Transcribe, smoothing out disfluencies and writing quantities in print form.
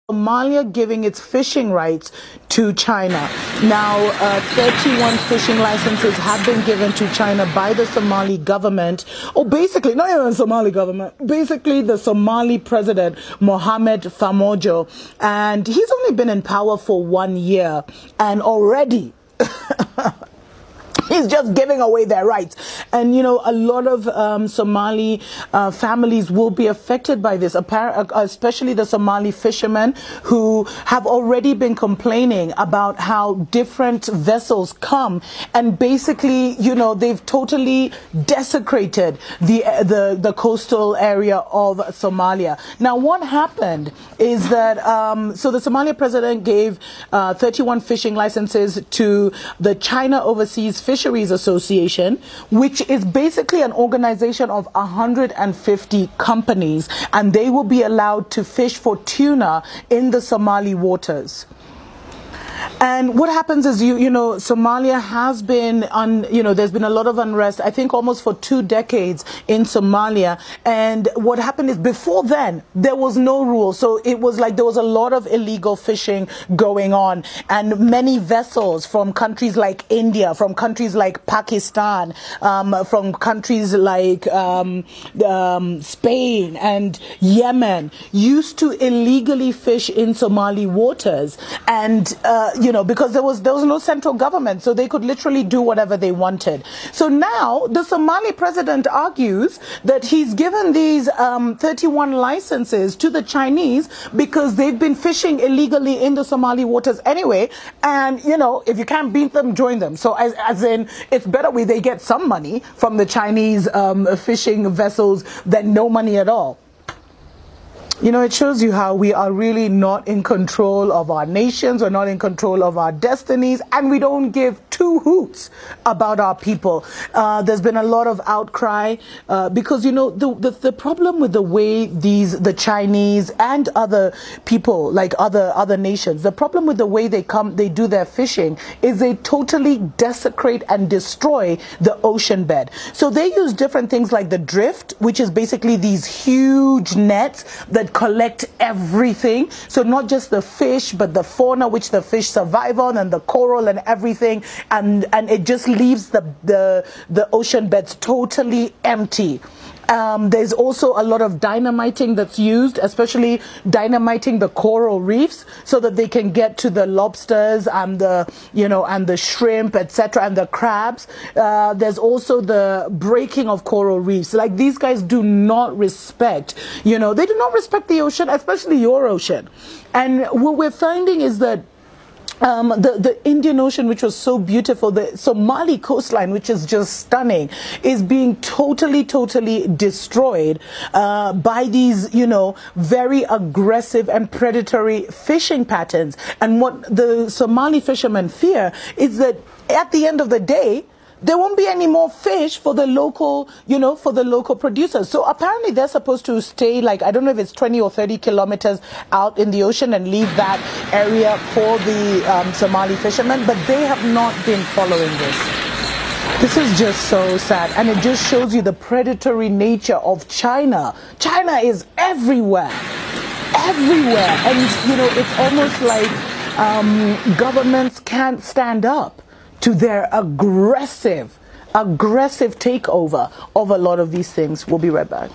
Somalia giving its fishing rights to China. Now, 31 fishing licenses have been given to China by the Somali government, or basically, not even the Somali government, basically the Somali president, Mohamed Farmajo. And he's only been in power for 1 year, and already he's just giving away their rights. And, you know, a lot of Somali families will be affected by this, especially the Somali fishermen who have already been complaining about how different vessels come. And basically, you know, they've totally desecrated the coastal area of Somalia. Now, what happened is that, so the Somalia president gave 31 fishing licenses to the China Overseas Fisheries Association, which is basically an organization of 150 companies, and they will be allowed to fish for tuna in the Somali waters. And what happens is, you know, Somalia has been there's been a lot of unrest, I think almost for 2 decades in Somalia. And what happened is, before then, there was no rule. So it was like there was a lot of illegal fishing going on. And many vessels from countries like India, from countries like Pakistan, from countries like Spain and Yemen used to illegally fish in Somali waters. And you know, because there was no central government, so they could literally do whatever they wanted. So now the Somali president argues that he's given these 31 licenses to the Chinese because they've been fishing illegally in the Somali waters anyway. And, you know, if you can't beat them, join them. So as in, it's better they get some money from the Chinese fishing vessels than no money at all. You know, it shows you how we are really not in control of our nations, we're not in control of our destinies, and we don't give 2 hoots about our people. There's been a lot of outcry because, you know, the problem with the way the Chinese and other people, like other nations, the problem with the way they do their fishing is they totally desecrate and destroy the ocean bed. So they use different things like the drift, which is basically these huge nets that collect everything. So not just the fish, but the fauna which the fish survive on, and the coral and everything. And it just leaves the ocean beds totally empty. There's also a lot of dynamiting that's used, especially dynamiting the coral reefs so that they can get to the lobsters and the shrimp, etc., and the crabs. There's also the breaking of coral reefs. Like, these guys do not respect, they do not respect the ocean, especially your ocean. And what we're finding is that the Indian Ocean, which was so beautiful, the Somali coastline, which is just stunning, is being totally destroyed by these, very aggressive and predatory fishing patterns. And what the Somali fishermen fear is that at the end of the day, there won't be any more fish for the local, for the local producers. So apparently they're supposed to stay, like, I don't know if it's 20 or 30 kilometers out in the ocean and leave that area for the Somali fishermen, but they have not been following this. This is just so sad, and it just shows you the predatory nature of China. China is everywhere, and, it's almost like governments can't stand up to their aggressive takeover of a lot of these things. We'll be right back.